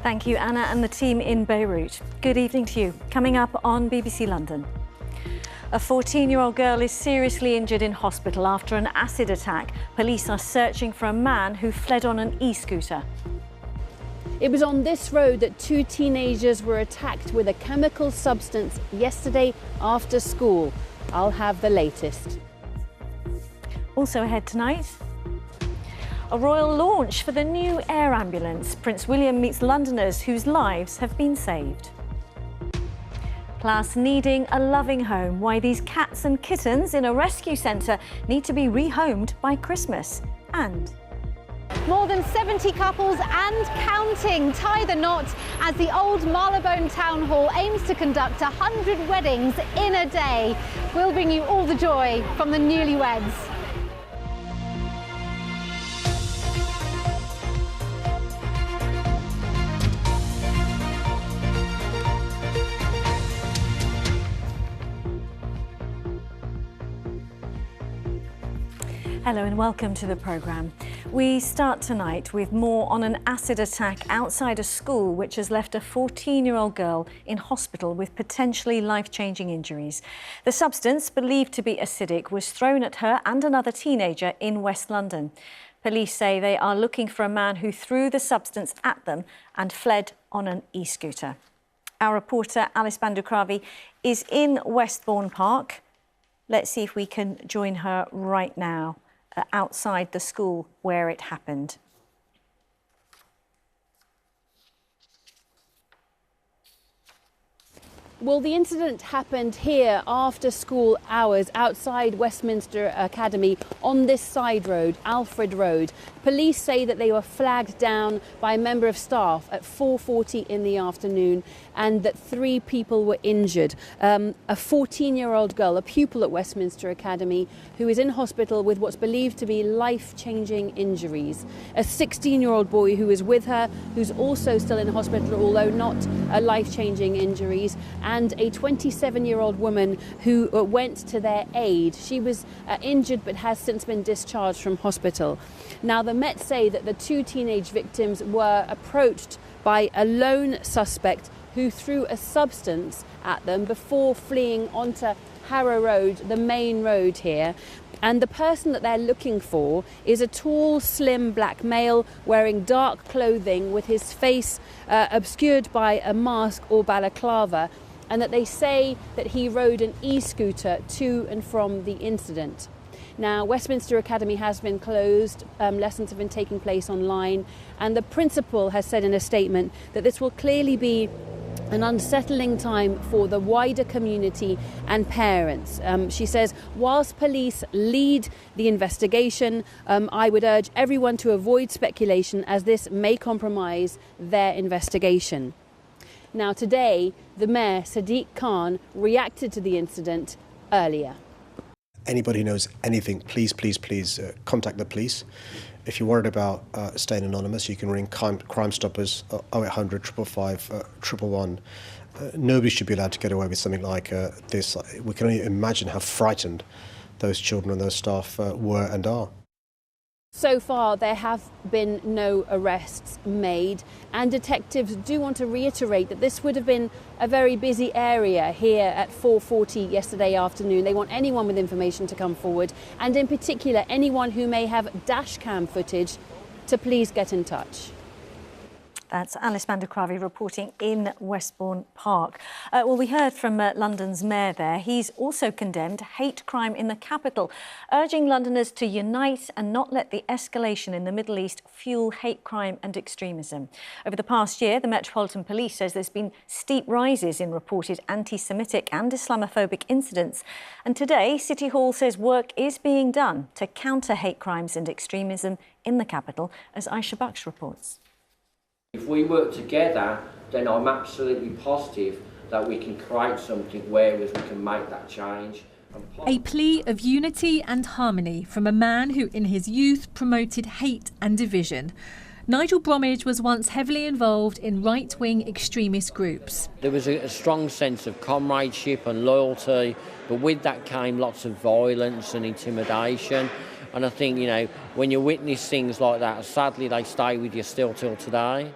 Thank you, Anna, and the team in Beirut. Good evening to you. Coming up on BBC London. A 14-year-old girl is seriously injured in hospital after an acid attack. Police are searching for a man who fled on an e-scooter. It was on this road that two teenagers were attacked with a chemical substance yesterday after school. I'll have the latest. Also ahead tonight, a royal launch for the new air ambulance. Prince William meets Londoners whose lives have been saved. Plus, needing a loving home, why these cats and kittens in a rescue centre need to be rehomed by Christmas. And more than 70 couples and counting tie the knot as the old Marylebone Town Hall aims to conduct 100 weddings in a day. We'll bring you all the joy from the newlyweds. hello and welcome to the programme. We start tonight with more on an acid attack outside a school which has left a 14-year-old girl in hospital with potentially life-changing injuries. The substance, believed to be acidic, was thrown at her and another teenager in West London. Police say they are looking for a man who threw the substance at them and fled on an e-scooter. Our reporter Alice Bandukravi is in Westbourne Park. Let's see if we can join her right now outside the school where it happened. Well, the incident happened here after school hours outside Westminster Academy on this side road, Alfred Road. Police say that they were flagged down by a member of staff at 4:40 in the afternoon and that 3 people were injured. A 14-year-old girl, a pupil at Westminster Academy, who is in hospital with what's believed to be life-changing injuries. A 16-year-old boy who is with her, who's also still in hospital, although not life-changing injuries, and a 27-year-old woman who went to their aid. She was injured but has since been discharged from hospital. Now, the Met say that the 2 teenage victims were approached by a lone suspect who threw a substance at them before fleeing onto Harrow Road, the main road here. And the person that they're looking for is a tall, slim black male wearing dark clothing with his face obscured by a mask or balaclava, and that they say that he rode an e-scooter to and from the incident. Now, Westminster Academy has been closed, lessons have been taking place online, and the principal has said in a statement that this will clearly be an unsettling time for the wider community and parents. She says, whilst police lead the investigation, I would urge everyone to avoid speculation as this may compromise their investigation. Now, today, the Mayor, Sadiq Khan, reacted to the incident earlier. Anybody who knows anything, please contact the police. If you're worried about staying anonymous, you can ring Crime Stoppers 0800 555 111. Nobody should be allowed to get away with something like this. We can only imagine how frightened those children and those staff were and are. So far, there have been no arrests made, and detectives do want to reiterate that this would have been a very busy area here at 4:40 yesterday afternoon. They want anyone with information to come forward, and in particular, anyone who may have dashcam footage to please get in touch. That's Alice Bandukravi reporting in Westbourne Park. Well, we heard from London's mayor there. He's also condemned hate crime in the capital, urging Londoners to unite and not let the escalation in the Middle East fuel hate crime and extremism. Over the past year, the Metropolitan Police says there's been steep rises in reported anti-Semitic and Islamophobic incidents. And today, City Hall says work is being done to counter hate crimes and extremism in the capital, as Aisha Baksh reports. If we work together, then I'm absolutely positive that we can create something where we can make that change. A plea of unity and harmony from a man who in his youth promoted hate and division. Nigel Bromwich was once heavily involved in right-wing extremist groups. There was a strong sense of comradeship and loyalty, but with that came lots of violence and intimidation. And I think, when you witness things like that, sadly they stay with you still till today.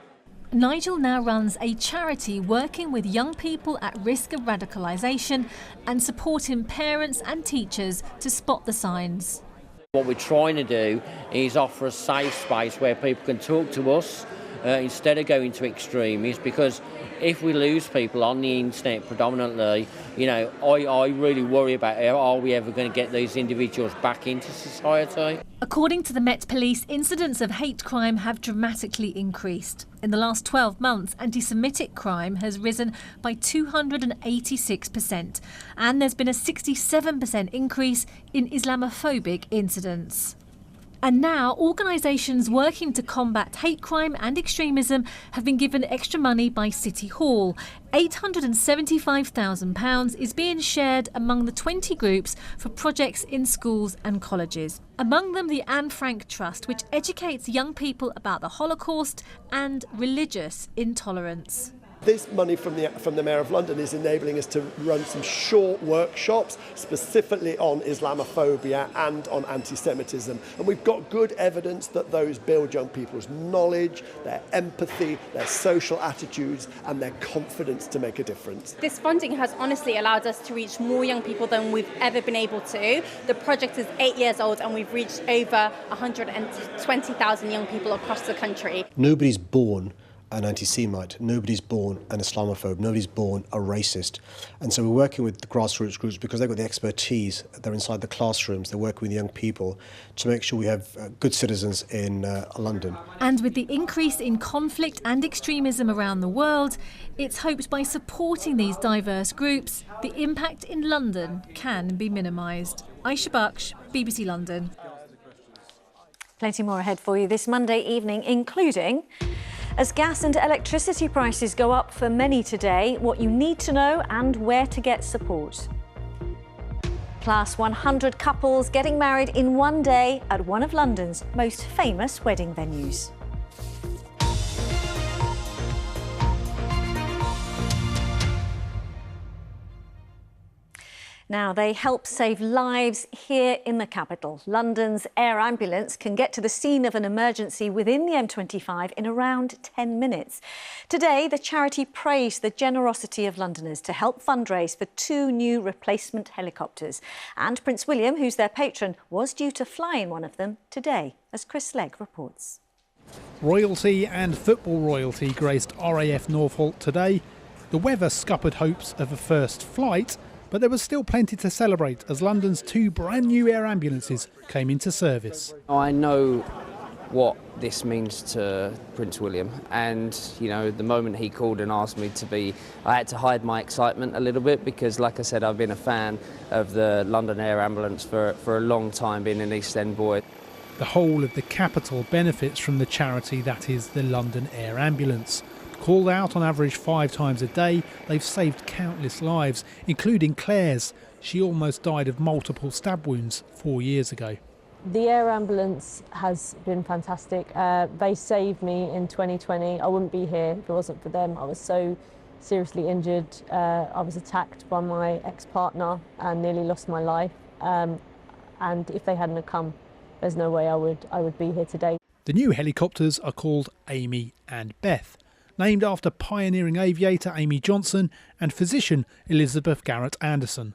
Nigel now runs a charity working with young people at risk of radicalisation and supporting parents and teachers to spot the signs. What we're trying to do is offer a safe space where people can talk to us instead of going to extremists, because if we lose people on the internet predominantly, you know, I really worry about are we ever going to get these individuals back into society. According to the Met Police, incidents of hate crime have dramatically increased. In the last 12 months, anti-Semitic crime has risen by 286%, and there's been a 67% increase in Islamophobic incidents. And now, organisations working to combat hate crime and extremism have been given extra money by City Hall. £875,000 is being shared among the 20 groups for projects in schools and colleges. Among them, the Anne Frank Trust, which educates young people about the Holocaust and religious intolerance. This money from the Mayor of London is enabling us to run some short workshops specifically on Islamophobia and on anti-Semitism. And we've got good evidence that those build young people's knowledge, their empathy, their social attitudes and their confidence to make a difference. This funding has honestly allowed us to reach more young people than we've ever been able to. The project is 8 years old and we've reached over 120,000 young people across the country. Nobody's born an anti-Semite, nobody's born an Islamophobe, nobody's born a racist. And so we're working with the grassroots groups because they've got the expertise, they're inside the classrooms, they're working with young people to make sure we have good citizens in London. And with the increase in conflict and extremism around the world, it's hoped by supporting these diverse groups, the impact in London can be minimised. Aisha Baksh, BBC London. Plenty more ahead for you this Monday evening, including as gas and electricity prices go up for many today, what you need to know and where to get support. Plus, 100 couples getting married in one day at one of London's most famous wedding venues. Now, they help save lives here in the capital. London's air ambulance can get to the scene of an emergency within the M25 in around 10 minutes. Today, the charity praised the generosity of Londoners to help fundraise for 2 new replacement helicopters. And Prince William, who's their patron, was due to fly in one of them today, as Chris Legg reports. Royalty and football royalty graced RAF Norfolk today. The weather scuppered hopes of a first flight, but there was still plenty to celebrate as London's 2 brand new air ambulances came into service. I know what this means to Prince William, and you know, the moment he called and asked me to be, I had to hide my excitement a little bit because, like I said, I've been a fan of the London Air Ambulance for a long time, being an East End boy. The whole of the capital benefits from the charity that is the London Air Ambulance. Called out on average 5 times a day, they've saved countless lives, including Claire's. She almost died of multiple stab wounds 4 years ago. The air ambulance has been fantastic. They saved me in 2020. I wouldn't be here if it wasn't for them. I was so seriously injured. I was attacked by my ex-partner and nearly lost my life. And if they hadn't have come, there's no way I would be here today. The new helicopters are called Amy and Beth, named after pioneering aviator Amy Johnson and physician Elizabeth Garrett Anderson.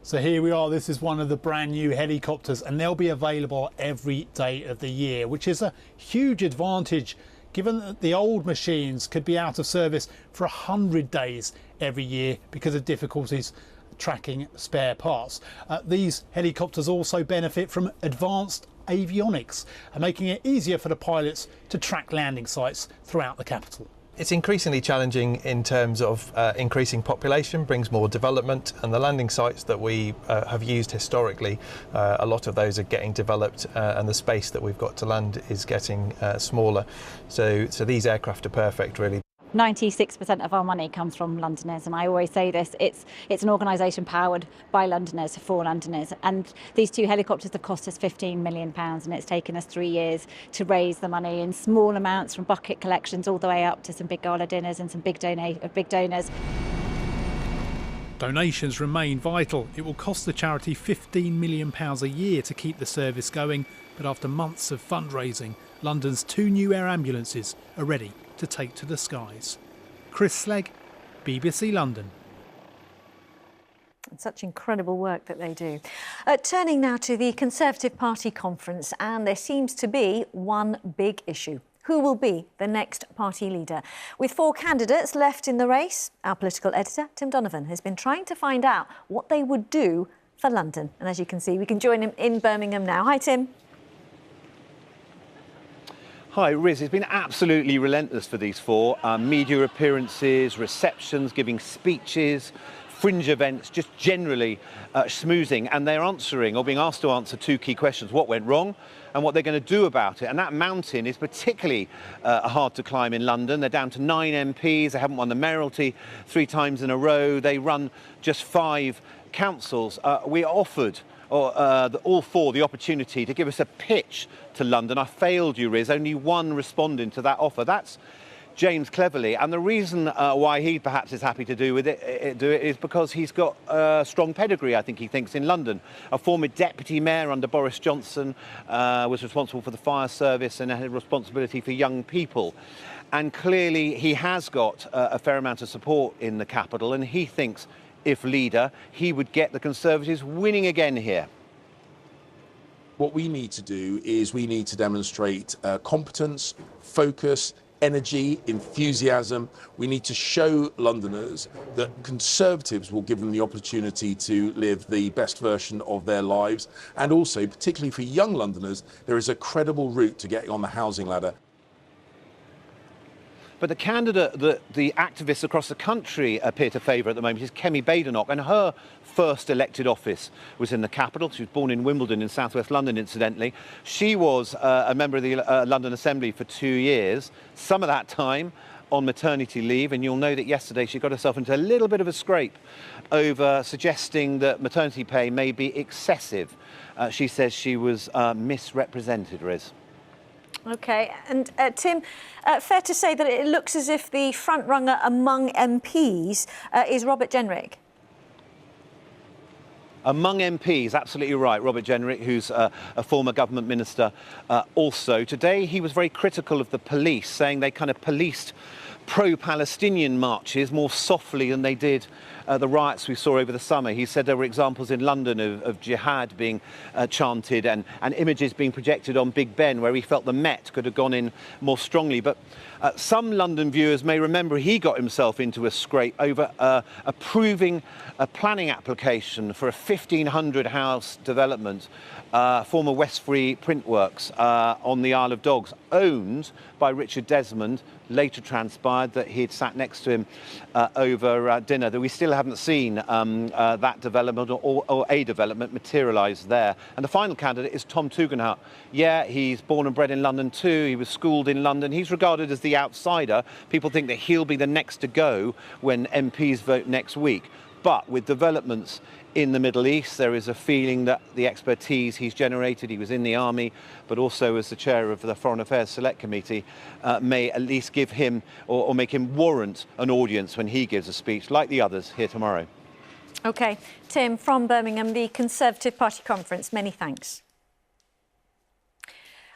So here we are, this is one of the brand new helicopters and they'll be available every day of the year, which is a huge advantage given that the old machines could be out of service for 100 days every year because of difficulties tracking spare parts. These helicopters also benefit from advanced avionics and making it easier for the pilots to track landing sites throughout the capital. It's increasingly challenging in terms of increasing population, brings more development, and the landing sites that we have used historically, a lot of those are getting developed and the space that we've got to land is getting smaller. So these aircraft are perfect, really. 96% of our money comes from Londoners, and I always say this, it's an organisation powered by Londoners for Londoners, and these 2 helicopters have cost us £15 million and it's taken us 3 years to raise the money in small amounts from bucket collections all the way up to some big gala dinners and some big donors. Donations remain vital. It will cost the charity £15 million a year to keep the service going, but after months of fundraising, London's 2 new air ambulances are ready to take to the skies. Chris Slegg, BBC London. Such incredible work that they do. Turning now to the Conservative Party conference, and there seems to be one big issue. Who will be the next party leader? With 4 candidates left in the race, our political editor, Tim Donovan, has been trying to find out what they would do for London. And as you can see, we can join him in Birmingham now. Hi, Tim. Hi, Riz. It's been absolutely relentless for these 4. Media appearances, receptions, giving speeches, fringe events, just generally schmoozing. And they're answering, or being asked to answer, 2 key questions: what went wrong and what they're going to do about it. And that mountain is particularly hard to climb in London. They're down to 9 MPs. They haven't won the mayoralty 3 times in a row. They run just 5 councils. We offered all 4 the opportunity to give us a pitch to London. I failed you, Riz. Only 1 responded to that offer. That's James Cleverly, and the reason why he perhaps is happy to do it is because he's got a strong pedigree, I think he thinks, in London. A former deputy mayor under Boris Johnson, was responsible for the fire service and had responsibility for young people. And clearly he has got a fair amount of support in the capital, and he thinks, if leader, he would get the Conservatives winning again here. What we need to do is we need to demonstrate competence, focus, energy, enthusiasm. We need to show Londoners that Conservatives will give them the opportunity to live the best version of their lives. And also, particularly for young Londoners, there is a credible route to getting on the housing ladder. But the candidate that the activists across the country appear to favour at the moment is Kemi Badenoch, and her first elected office was in the capital. She was born in Wimbledon in southwest London, incidentally. She was a member of the London Assembly for 2 years, some of that time on maternity leave, and you'll know that yesterday she got herself into a little bit of a scrape over suggesting that maternity pay may be excessive. She says she was misrepresented, Riz. OK, and Tim, fair to say that it looks as if the front-runner among MPs is Robert Jenrick? Among MPs, absolutely right. Robert Jenrick, who's a former government minister also. Today he was very critical of the police, saying they kind of policed pro-Palestinian marches more softly than they did the riots we saw over the summer. He said there were examples in London of jihad being chanted and images being projected on Big Ben, where he felt the Met could have gone in more strongly. But some London viewers may remember he got himself into a scrape over approving a planning application for a 1,500 house development, former Westbury Printworks on the Isle of Dogs, owned by Richard Desmond. Later transpired that he had sat next to him over dinner, that we still haven't seen that development or a development materialise there. And the final candidate is Tom Tugendhat. Yeah, he's born and bred in London too. He was schooled in London. He's regarded as the outsider. People think that he'll be the next to go when MPs vote next week. But with developments in the Middle East, there is a feeling that the expertise he's generated, he was in the army, but also as the chair of the Foreign Affairs Select Committee, may at least give him or make him warrant an audience when he gives a speech, like the others here tomorrow. OK, Tim, from Birmingham, the Conservative Party conference, many thanks.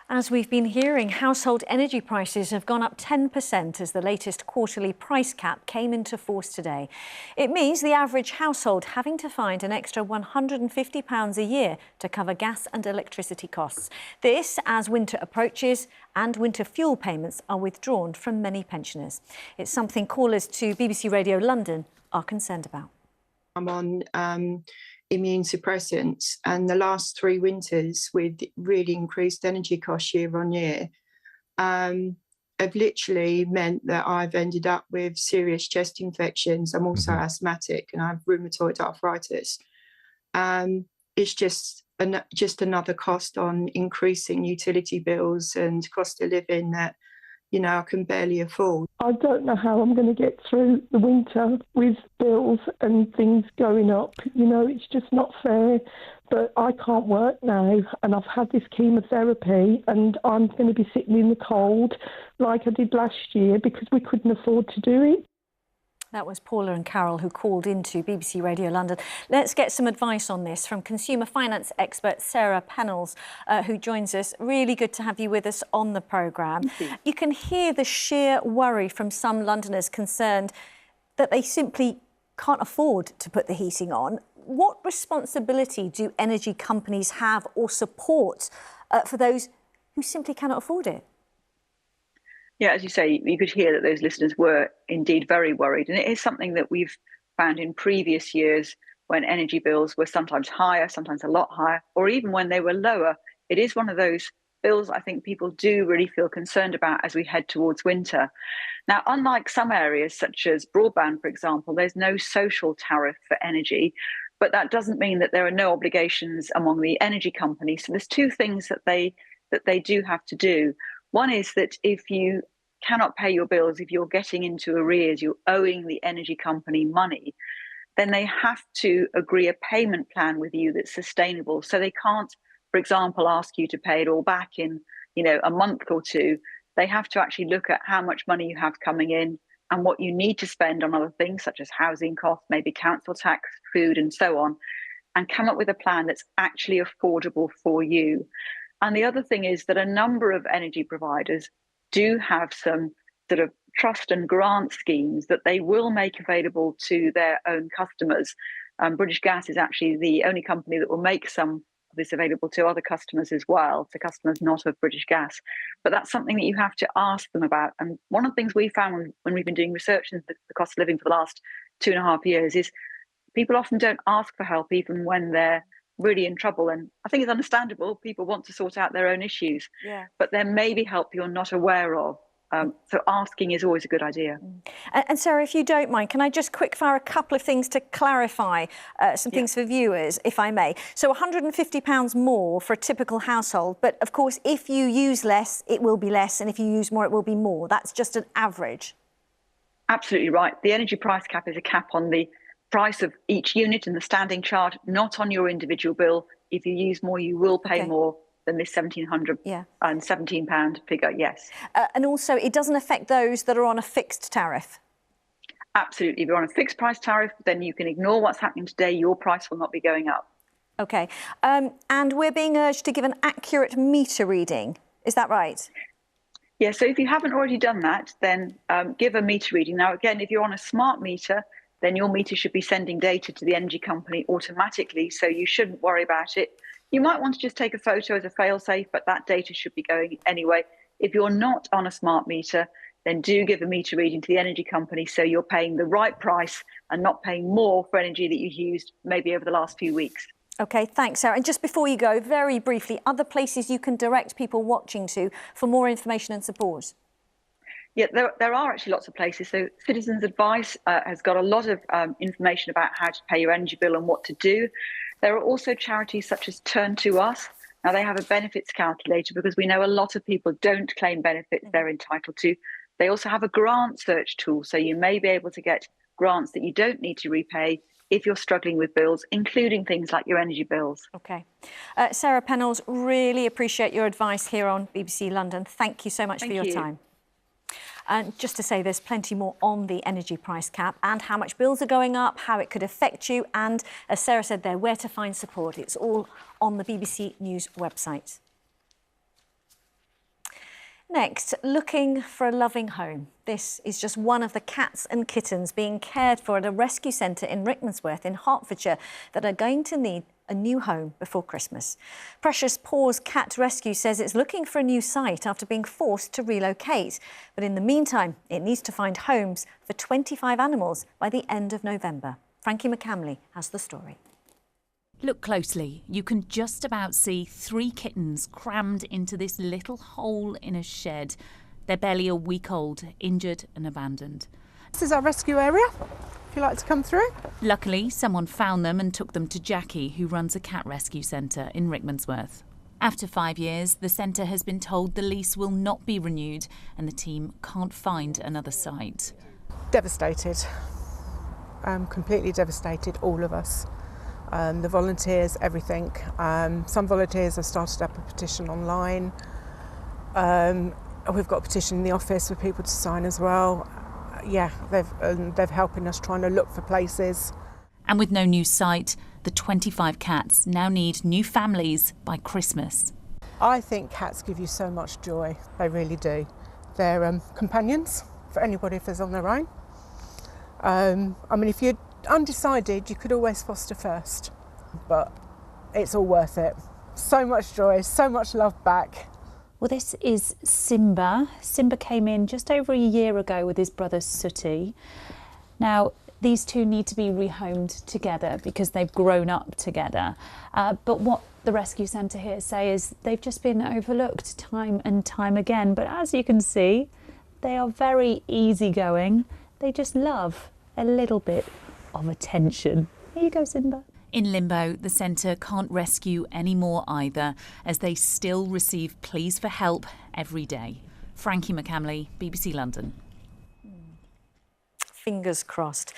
As we've been hearing, household energy prices have gone up 10% as the latest quarterly price cap came into force today. It means the average household having to find an extra £150 a year to cover gas and electricity costs. This as winter approaches and winter fuel payments are withdrawn from many pensioners. It's something callers to BBC Radio London are concerned about. I'm on immune suppressants, and the last 3 winters with really increased energy costs year on year have literally meant that I've ended up with serious chest infections. I'm also asthmatic and I have rheumatoid arthritis. It's just another cost on increasing utility bills and cost of living that, you know, I can barely afford. I don't know how I'm going to get through the winter with bills and things going up. You know, it's just not fair. But I can't work now, and I've had this chemotherapy, and I'm going to be sitting in the cold like I did last year because we couldn't afford to do it. That was Paula and Carol who called into BBC Radio London. Let's get some advice on this from consumer finance expert Sarah Pennells, who joins us. Really good to have you with us on the programme. You can hear the sheer worry from some Londoners concerned that they simply can't afford to put the heating on. What responsibility do energy companies have or support for those who simply cannot afford it? Yeah, as you say, you could hear that those listeners were indeed very worried. And it is something that we've found in previous years when energy bills were sometimes higher, sometimes a lot higher, or even when they were lower. It is one of those bills I think people do really feel concerned about as we head towards winter. Now, unlike some areas, such as broadband, for example, there's no social tariff for energy, but that doesn't mean that there are no obligations among the energy companies. So there's two things that they do have to do. One is that if you cannot pay your bills, if you're getting into arrears, you're owing the energy company money, then they have to agree a payment plan with you that's sustainable. So they can't, for example, ask you to pay it all back in, a month or two. They have to actually look at how much money you have coming in and what you need to spend on other things such as housing costs, maybe council tax, food, and so on, and come up with a plan that's actually affordable for you. And the other thing is that a number of energy providers do have some sort of trust and grant schemes that they will make available to their own customers. British Gas is actually the only company that will make some of this available to other customers as well, to customers not of British Gas. But that's something that you have to ask them about. And one of the things we found when we've been doing research into the cost of living for the last 2.5 years is people often don't ask for help even when they're really in trouble. And I think it's understandable. People want to sort out their own issues, but there may be help you're not aware of. So asking is always a good idea. And Sarah, if you don't mind, can I just quick fire a couple of things to clarify some things for viewers, if I may? So £150 more for a typical household, but of course, if you use less, it will be less, and if you use more, it will be more. That's just an average. Absolutely right. The energy price cap is a cap on the price of each unit and the standing charge, not on your individual bill. If you use more, you will pay more than this £1,700 and £17 figure, yes. And also, it doesn't affect those that are on a fixed tariff? Absolutely. If you're on a fixed price tariff, then you can ignore what's happening today. Your price will not be going up. OK. And we're being urged to give an accurate meter reading. Is that right? Yeah, so if you haven't already done that, then give a meter reading. Now, again, if you're on a smart meter, then your meter should be sending data to the energy company automatically, so you shouldn't worry about it. You might want to just take a photo as a fail-safe, but that data should be going anyway. If you're not on a smart meter, then do give a meter reading to the energy company so you're paying the right price and not paying more for energy that you've used maybe over the last few weeks. OK, thanks, Sarah. And just before you go, very briefly, other places you can direct people watching to for more information and support? Yeah, there are actually lots of places. So Citizens Advice has got a lot of information about how to pay your energy bill and what to do. There are also charities such as Turn to Us. Now, they have a benefits calculator because we know a lot of people don't claim benefits they're entitled to. They also have a grant search tool, so you may be able to get grants that you don't need to repay if you're struggling with bills, including things like your energy bills. OK. Sarah Pennells, really appreciate your advice here on BBC London. Thank you so much for your time. And just to say, there's plenty more on the energy price cap and how much bills are going up, how it could affect you, and as Sarah said there, where to find support. It's all on the BBC News website. Next, looking for a loving home. This is just one of the cats and kittens being cared for at a rescue centre in Rickmansworth in Hertfordshire that are going to need a new home before Christmas. Precious Paws Cat Rescue says it's looking for a new site after being forced to relocate. But in the meantime, it needs to find homes for 25 animals by the end of November. Frankie McCamley has the story. Look closely. You can just about see 3 kittens crammed into this little hole in a shed. They're barely a week old, injured and abandoned. This is our rescue area, if you like to come through. Luckily, someone found them and took them to Jackie, who runs a cat rescue centre in Rickmansworth. After 5 years, the centre has been told the lease will not be renewed and the team can't find another site. Devastated. Completely devastated, all of us. The volunteers, everything. Some volunteers have started up a petition online. We've got a petition in the office for people to sign as well. they're helping us trying to look for places. And with no new site, the 25 cats now need new families by Christmas. I think cats give you so much joy. They really do. They're companions for anybody if they're on their own. I mean, if you're undecided, you could always foster first, but it's all worth it. So much joy, so much love back. Well, this is Simba. Simba came in just over a year ago with his brother Sooty. Now, these two need to be rehomed together because they've grown up together. But what the rescue centre here say is they've just been overlooked time and time again. But as you can see, they are very easygoing. They just love a little bit of attention. Here you go, Simba. In limbo, the centre can't rescue any more either, as they still receive pleas for help every day. Frankie McCamley, BBC London. Fingers crossed.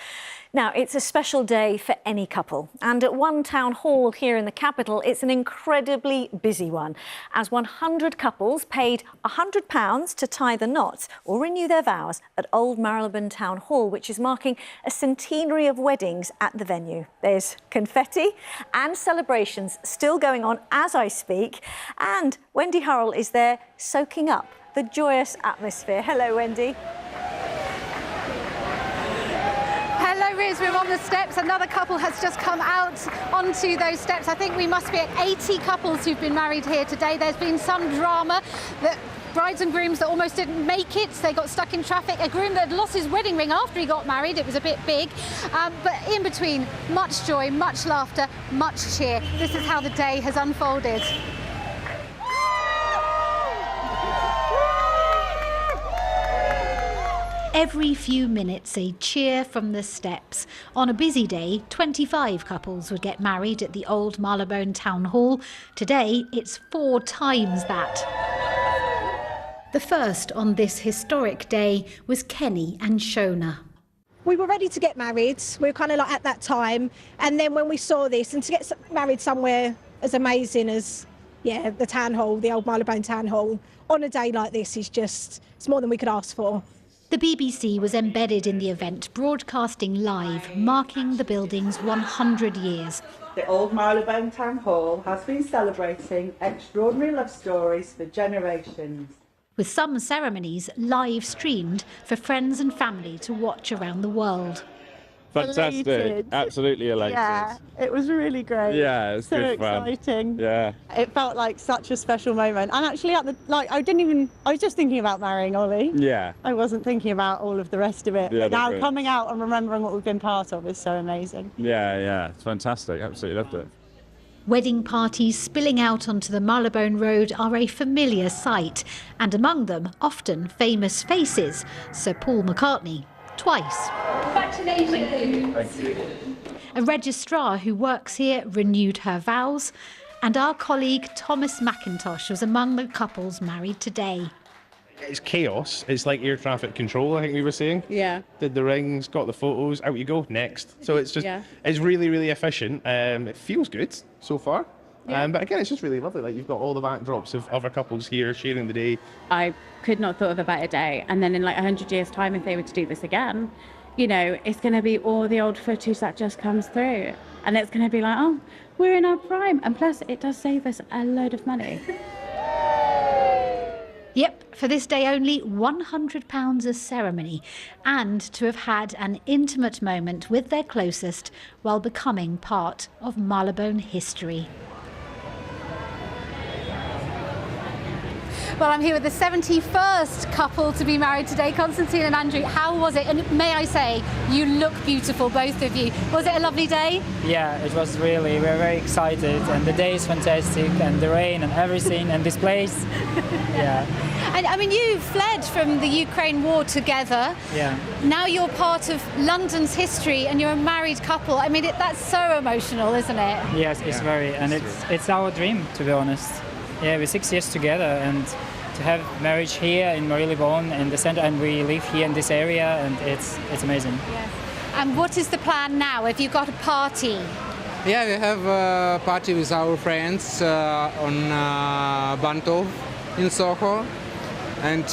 Now, it's a special day for any couple, and at one town hall here in the capital, it's an incredibly busy one, as 100 couples paid £100 to tie the knot or renew their vows at Old Marylebone Town Hall, which is marking a centenary of weddings at the venue. There's confetti and celebrations still going on as I speak, and Wendy Hurrell is there soaking up the joyous atmosphere. Hello, Wendy. Hello, Riz. We're on the steps. Another couple has just come out onto those steps. I think we must be at 80 couples who've been married here today. There's been some drama. The brides and grooms that almost didn't make it. They got stuck in traffic. A groom that had lost his wedding ring after he got married. It was a bit big. But in between, much joy, much laughter, much cheer. This is how the day has unfolded. Every few minutes, a cheer from the steps. On a busy day, 25 couples would get married at the Old Marylebone Town Hall. Today, it's 4 times that. The first on this historic day was Kenny and Shona. We were ready to get married. We were kind of like at that time. And then when we saw this, and to get married somewhere as amazing as, the Town Hall, the Old Marylebone Town Hall, on a day like this is just, it's more than we could ask for. The BBC was embedded in the event, broadcasting live, marking the building's 100 years. The Old Marylebone Town Hall has been celebrating extraordinary love stories for generations. With some ceremonies live streamed for friends and family to watch around the world. Fantastic, elated. Absolutely elated. Yeah, it was really great. Yeah, it was so good fun. Exciting. Yeah. It felt like such a special moment. And actually I was just thinking about marrying Ollie. Yeah. I wasn't thinking about all of the rest of it. Yeah, but now great. Coming out and remembering what we've been part of is so amazing. Yeah, it's fantastic. Absolutely loved it. Wedding parties spilling out onto the Marylebone Road are a familiar sight, and among them, often famous faces. Sir Paul McCartney, twice. Congratulations. Thank you. A registrar who works here renewed her vows, and our colleague Thomas McIntosh was among the couples married today. It's chaos. It's like air traffic control, I think we were saying. Yeah. Did the rings, got the photos, out you go, next. So it's just, it's really, really efficient. It feels good so far. Yeah. But again, it's just really lovely. Like, you've got all the backdrops of other couples here sharing the day. I could not thought of a better day. And then in like 100 years' time, if they were to do this again, it's going to be all the old footage that just comes through. And it's going to be like, oh, we're in our prime. And plus, it does save us a load of money. Yep, for this day only, £100 a ceremony, and to have had an intimate moment with their closest while becoming part of Marylebone history. Well, I'm here with the 71st couple to be married today, Constantine and Andrew. How was it? And may I say, you look beautiful, both of you. Was it a lovely day? Yeah, it was really. We're very excited, and the day is fantastic, and the rain and everything, and this place. Yeah. And I mean, you fled from the Ukraine war together. Yeah. Now you're part of London's history, and you're a married couple. I mean, that's so emotional, isn't it? Yes, it's very, and it's our dream, to be honest. Yeah, we're 6 years together, and to have marriage here in Marylebone in the centre, and we live here in this area, and it's amazing. Yes. And what is the plan now? Have you got a party? Yeah, we have a party with our friends on Banto in Soho, and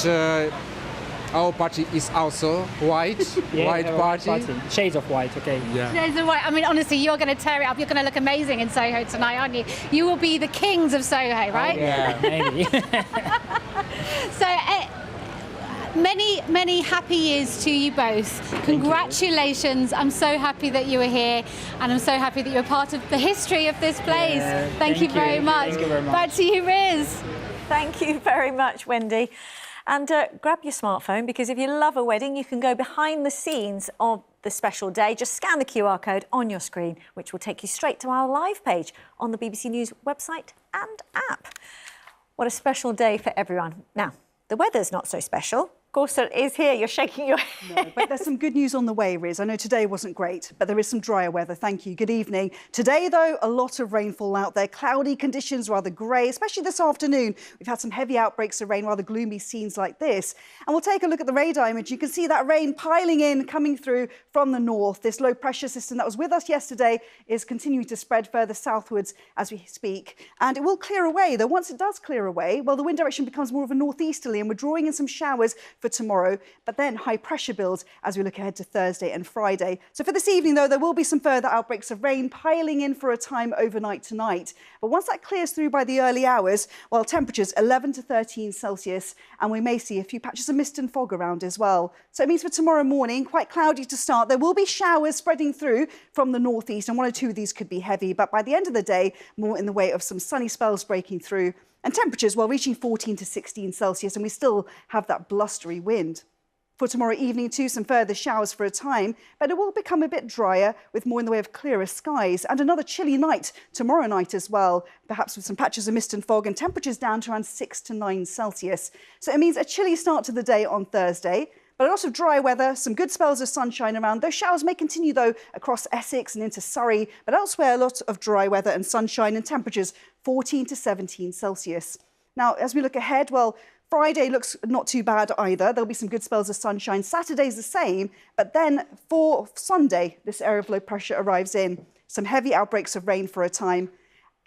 Our party is also white, white party. Shades of white, okay. Yeah. Shades of white. I mean, honestly, you're going to tear it up. You're going to look amazing in Soho tonight, aren't you? You will be the kings of Soho, right? Yeah, maybe. So, many happy years to you both. Congratulations. I'm so happy that you were here, and I'm so happy that you're part of the history of this place. Yeah, thank you very much. Thank you very much. Back to you, Riz. Thank you very much, Wendy. And grab your smartphone, because if you love a wedding, you can go behind the scenes of the special day. Just scan the QR code on your screen, which will take you straight to our live page on the BBC News website and app. What a special day for everyone. Now, the weather's not so special. Of course, it is here. You're shaking your head. No, but there's some good news on the way, Riz. I know today wasn't great, but there is some drier weather. Thank you. Good evening. Today, though, a lot of rainfall out there. Cloudy conditions, rather grey, especially this afternoon. We've had some heavy outbreaks of rain, rather gloomy scenes like this. And we'll take a look at the radar image. You can see that rain piling in, coming through from the north. This low pressure system that was with us yesterday is continuing to spread further southwards as we speak. And it will clear away, though once it does clear away, well, the wind direction becomes more of a northeasterly, and we're drawing in some showers for tomorrow, but then high pressure builds as we look ahead to Thursday and Friday. So for this evening, though, there will be some further outbreaks of rain piling in for a time overnight tonight. But once that clears through by the early hours, well, temperatures 11 to 13 Celsius, and we may see a few patches of mist and fog around as well. So it means for tomorrow morning, quite cloudy to start. There will be showers spreading through from the northeast, and one or two of these could be heavy, but by the end of the day, more in the way of some sunny spells breaking through. And temperatures, well, reaching 14 to 16 Celsius, and we still have that blustery wind. For tomorrow evening, too, some further showers for a time, but it will become a bit drier with more in the way of clearer skies, and another chilly night tomorrow night as well, perhaps with some patches of mist and fog, and temperatures down to around 6 to 9 Celsius. So it means a chilly start to the day on Thursday, but a lot of dry weather, some good spells of sunshine around. Those showers may continue, though, across Essex and into Surrey, but elsewhere, a lot of dry weather and sunshine, and temperatures 14 to 17 Celsius. Now, as we look ahead, well, Friday looks not too bad either. There'll be some good spells of sunshine. Saturday's the same, but then for Sunday, this area of low pressure arrives in. Some heavy outbreaks of rain for a time,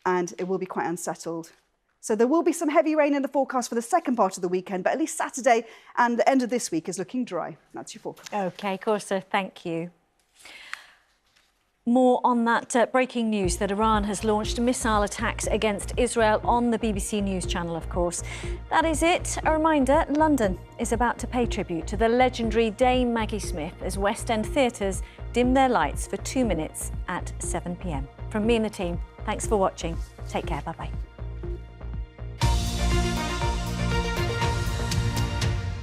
and it will be quite unsettled. So there will be some heavy rain in the forecast for the second part of the weekend, but at least Saturday and the end of this week is looking dry. That's your forecast. OK, Corsa, thank you. More on that breaking news that Iran has launched missile attacks against Israel on the BBC News channel, of course. That is it. A reminder, London is about to pay tribute to the legendary Dame Maggie Smith as West End theatres dim their lights for 2 minutes at 7 p.m. From me and the team, thanks for watching. Take care. Bye-bye.